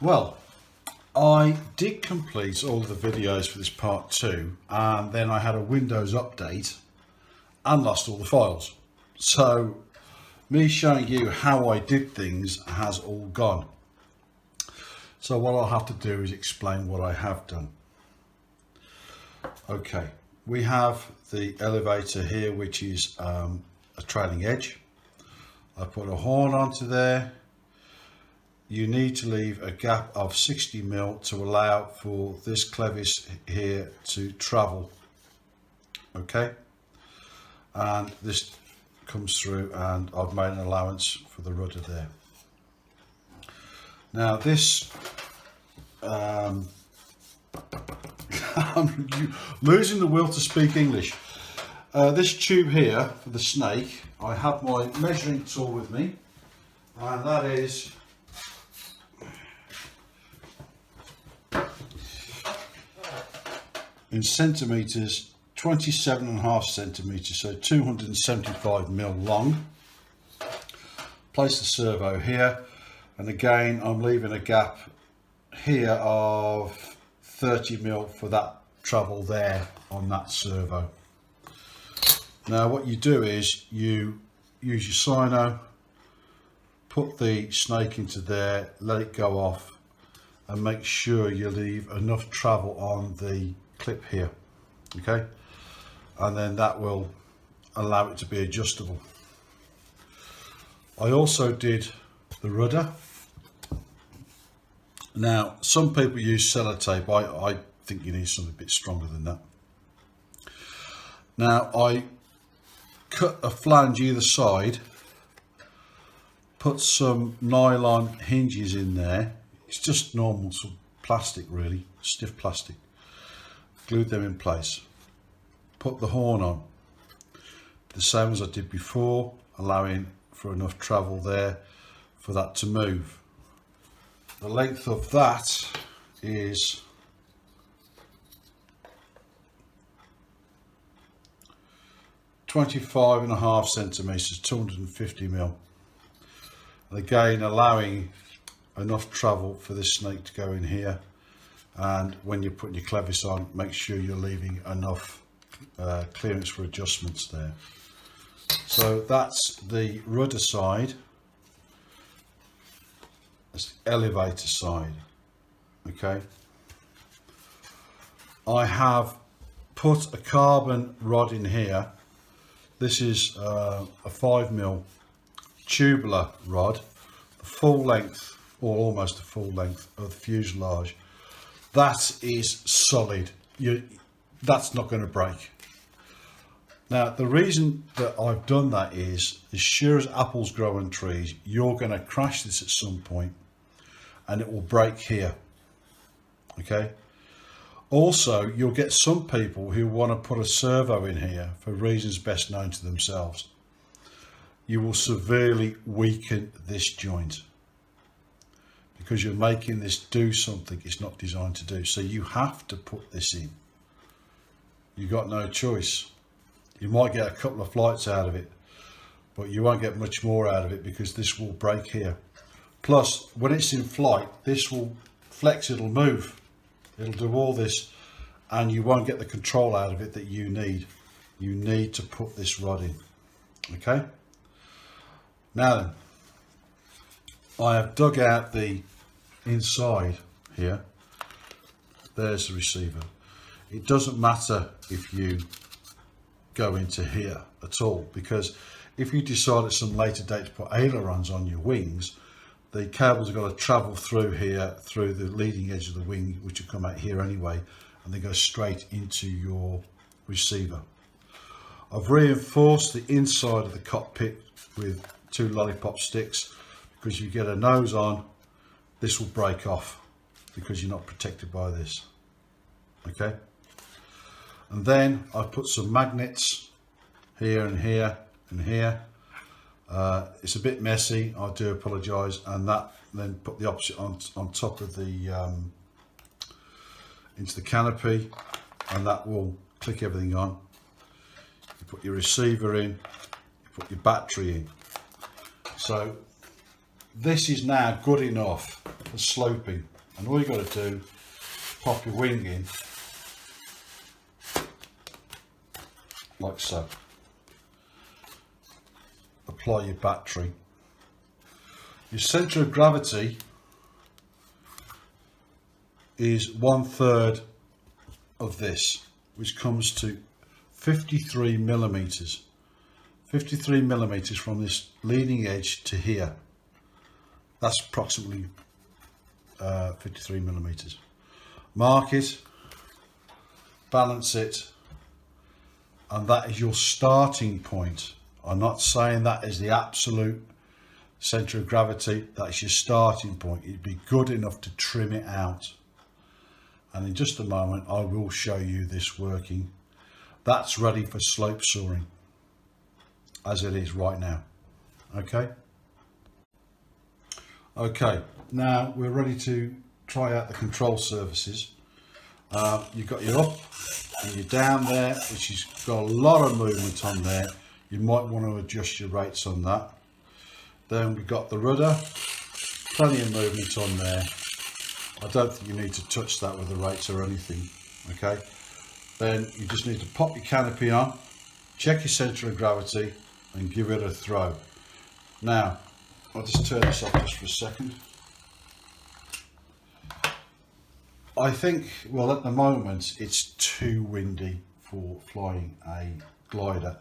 Well, I did complete all the videos for this part 2, and then I had a Windows update and lost all the files. So me showing you how I did things has all gone. So what I'll have to do is explain what I have done. Okay, we have the elevator here, which is a trailing edge. I put a horn onto there. You need to leave a gap of 60mm to allow for this clevis here to travel. Okay, and this comes through, and I've made an allowance for the rudder there. Now this I'm losing the will to speak English. This tube here for the snake, I have my measuring tool with me, and that is in centimetres, 27.5 centimetres, so 275mm long. Place the servo here, and again I'm leaving a gap here of 30mm for that travel there on that servo. Now what you do is you use your sino, put the snake into there, let it go off, and make sure you leave enough travel on the clip here, okay, and then that will allow it to be adjustable. I also did the rudder. Now some people use sellotape. I think you need something a bit stronger than that. Now I cut a flange either side, put some nylon hinges in there. It's just normal some plastic, really stiff plastic. Glued them in place. Put the horn on, the same as I did before, allowing for enough travel there for that to move. The length of that is 25.5 centimetres, 250mm. And again, allowing enough travel for this snake to go in here. And when you're putting your clevis on, make sure you're leaving enough clearance for adjustments there. So that's the rudder side. That's the elevator side. Okay. I have put a carbon rod in here. This is a 5mm tubular rod, the full length, or almost the full length of the fuselage. That is solid. That's not going to break. Now the reason that I've done that is, as sure as apples grow on trees, you're going to crash this at some point and it will break here. Okay. Also, you'll get some people who want to put a servo in here for reasons best known to themselves. You will severely weaken this joint, because you're making this do something it's not designed to do. So you have to put this in. You've got no choice. You might get a couple of flights out of it, but you won't get much more out of it, because this will break here. Plus, when it's in flight, this will flex, it'll move, it'll do all this, and you won't get the control out of it that you need. You need to put this rod in. Okay? Now then, I have dug out the inside here. There's the receiver. It doesn't matter if you go into here at all, because if you decide at some later date to put ailerons on your wings, the cables are going to travel through here, through the leading edge of the wing, which will come out here anyway, and they go straight into your receiver. I've reinforced the inside of the cockpit with 2 lollipop sticks, because you get a nose on, this will break off because you're not protected by this. Okay, and then I've put some magnets here and here and here. It's a bit messy, I do apologise, and that then put the opposite on top of the into the canopy, and that will click everything on. You put your receiver in, you put your battery in. So this is now good enough for sloping. And all you got to do, pop your wing in, like so. Apply your battery. Your centre of gravity is 1/3 of this, which comes to 53 millimeters. 53 millimeters from this leading edge to here. That's approximately 53 millimeters. Mark it, balance it, and that is your starting point. I'm not saying that is the absolute centre of gravity, that's your starting point. It'd be good enough to trim it out. And in just a moment I will show you this working. That's ready for slope soaring, as it is right now. Okay, now we're ready to try out the control surfaces. You've got your up and your down there, which has got a lot of movement on there. You might want to adjust your rates on that. Then we've got the rudder, plenty of movement on there. I don't think you need to touch that with the rates or anything. Okay, then you just need to pop your canopy on, check your centre of gravity and give it a throw. Now I'll just turn this off just for a second. I think, well, at the moment it's too windy for flying a glider.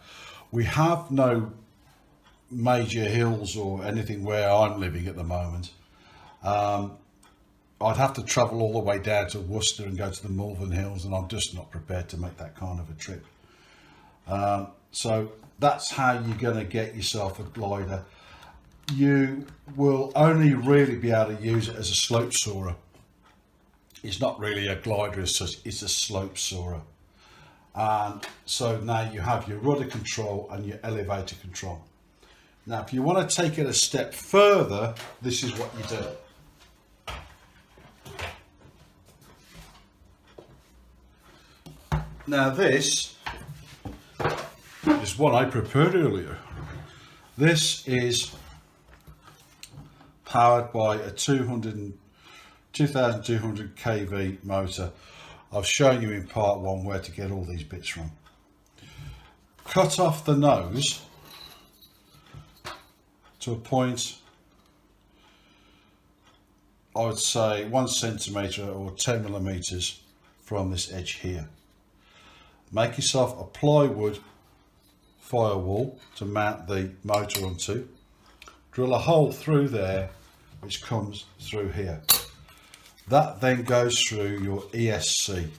We have no major hills or anything where I'm living at the moment. I'd have to travel all the way down to Worcester and go to the Malvern Hills, and I'm just not prepared to make that kind of a trip. So that's how you're going to get yourself a glider. You will only really be able to use it as a slope soarer. It's not really a glider as such, it's a slope soarer. And so now you have your rudder control and your elevator control. Now if you want to take it a step further, this is what you do. Now this is what I prepared earlier. This is powered by a 2200 kV motor. I've shown you in part one where to get all these bits from. Cut off the nose to a point, I would say 1 centimetre or 10 millimeters from this edge here. Make yourself a plywood firewall to mount the motor onto. Drill a hole through there which comes through here. That then goes through your ESC.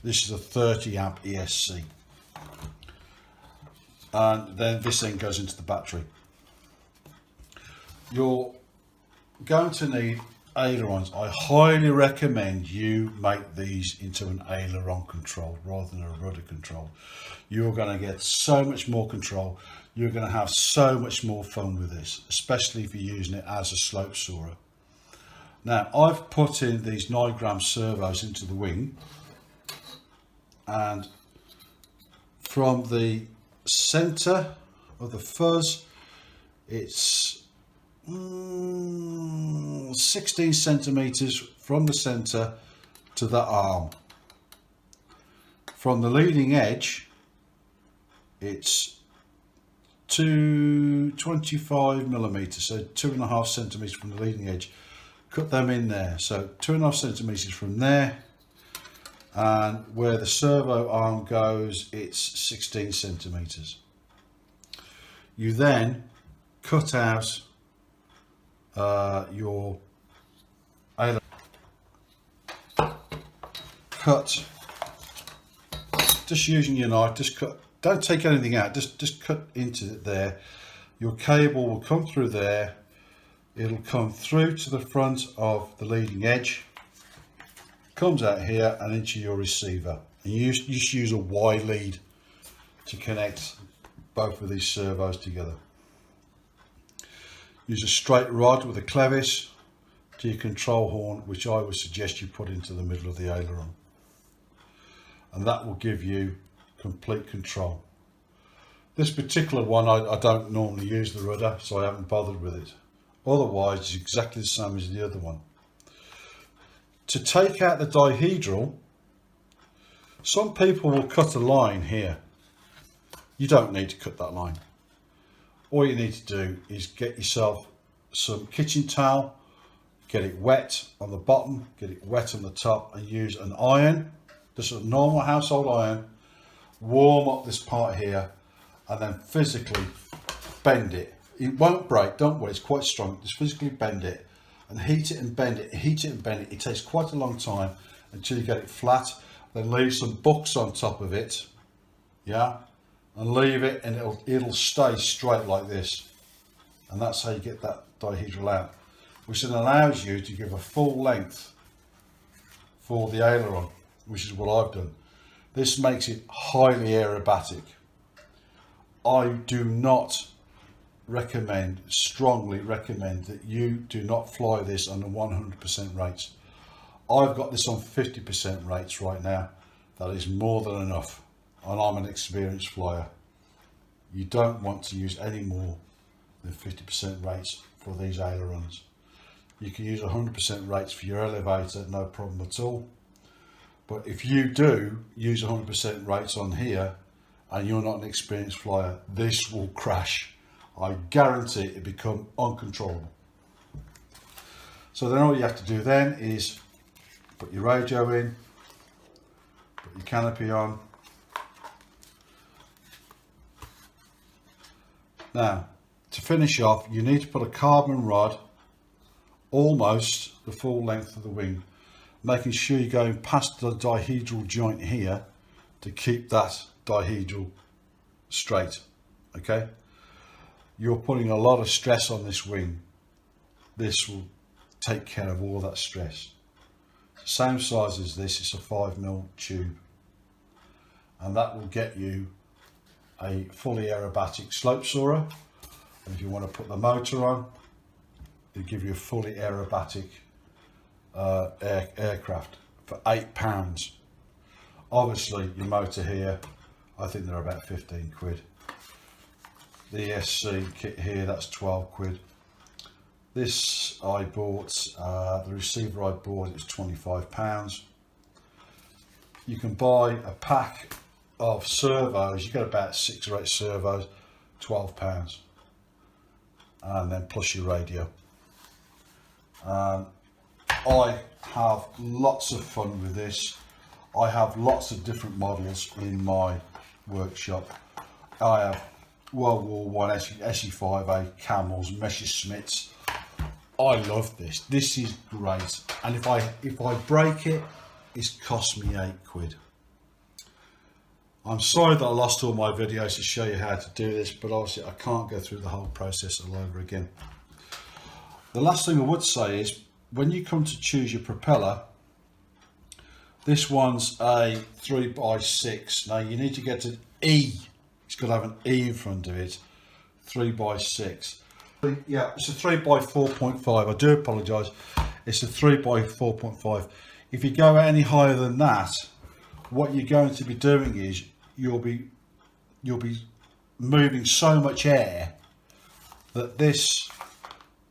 This is a 30 amp ESC. And then this then goes into the battery. You're going to need ailerons. I highly recommend you make these into an aileron control rather than a rudder control. You're going to get so much more control. You're going to have so much more fun with this, especially if you're using it as a slope soarer. Now I've put in these 9-gram servos into the wing, and from the centre of the fuzz it's 16 centimetres from the centre to the arm. From the leading edge it's 25 millimetres, so 2.5 centimetres from the leading edge. Cut them in there, so 2.5 centimetres from there, and where the servo arm goes it's 16 centimetres. You then cut out your aileron. Cut, just using your knife, just cut, don't take anything out, just cut into it there. Your cable will come through there. It'll come through to the front of the leading edge, comes out here and into your receiver, and you just use a Y lead to connect both of these servos together. Use a straight rod with a clevis to your control horn, which I would suggest you put into the middle of the aileron, and that will give you complete control. This particular one I don't normally use the rudder, so I haven't bothered with it. Otherwise it's exactly the same as the other one. to take out the dihedral, some people will cut a line here. You don't need to cut that line. All you need to do is get yourself some kitchen towel, get it wet on the bottom, get it wet on the top, and use an iron, just a normal household iron, warm up this part here, and then physically bend it. It won't break, don't worry, it's quite strong. Just physically bend it and heat it and bend it, heat it and bend it. It takes quite a long time until you get it flat. Then leave some books on top of it, yeah, and leave it, and it'll stay straight like this. And that's how you get that dihedral out, which then allows you to give a full length for the aileron, which is what I've done. This makes it highly aerobatic. I do not recommend, strongly recommend, that you do not fly this on the 100% rates. I've got this on 50% rates right now. That is more than enough, and I'm an experienced flyer. You don't want to use any more than 50% rates for these ailerons. You can use 100% rates for your elevator, no problem at all. But if you do use 100% rates on here and you're not an experienced flyer, this will crash. I guarantee it become uncontrollable. So then all you have to do then is put your radio in, put your canopy on. Now, to finish off, you need to put a carbon rod almost the full length of the wing, making sure you're going past the dihedral joint here to keep that dihedral straight, okay? You're putting a lot of stress on this wing. This will take care of all that stress. Same size as this, it's a 5mm tube, and that will get you a fully aerobatic slope soarer. And if you want to put the motor on, it'll give you a fully aerobatic aircraft for £8. Obviously your motor here, I think they're about 15 quid. The ESC kit here, that's 12 quid. This I bought, the receiver I bought, it was £25. You can buy a pack of servos, you get about 6 or 8 servos, £12, and then plus your radio. I have lots of fun with this. I have lots of different models in my workshop. I have World War I, SE5A, Camels, Messerschmitts. I love this. This is great. And if I break it, it's cost me 8 quid. I'm sorry that I lost all my videos to show you how to do this, but obviously I can't go through the whole process all over again. The last thing I would say is, when you come to choose your propeller, this one's a 3x6. Now you need to get an E. It's got to have an E in front of it. 3x6. Yeah, it's a 3x4.5. I do apologise. It's a 3x4.5. If you go any higher than that, what you're going to be doing is you'll be moving so much air that this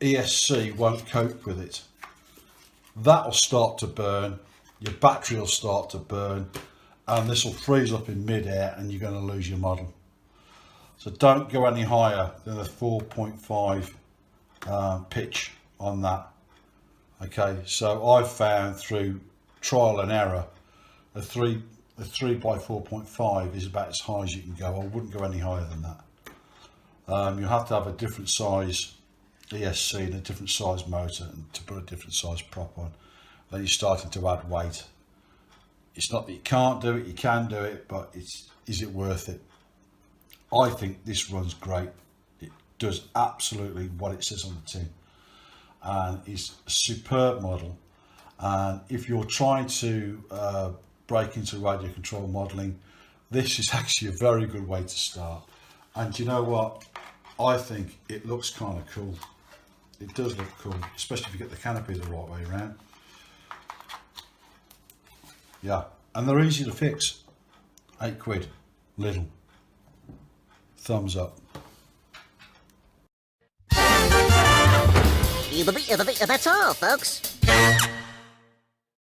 ESC won't cope with it. That'll start to burn, your battery will start to burn, and this will freeze up in mid-air and you're going to lose your model. So don't go any higher than a 4.5 pitch on that. Okay, so I've found through trial and error, a 3x4.5 is about as high as you can go. I wouldn't go any higher than that. You have to have a different size ESC and a different size motor and to put a different size prop on. Then you're starting to add weight. It's not that you can't do it, you can do it, but is it worth it? I think this runs great. It does absolutely what it says on the tin, and it's a superb model. And if you're trying to break into radio control modelling, this is actually a very good way to start. And you know what? I think it looks kind of cool. It does look cool, especially if you get the canopy the right way around. Yeah, and they're easy to fix. 8 quid, Lidl. Thumbs up. That's all, folks.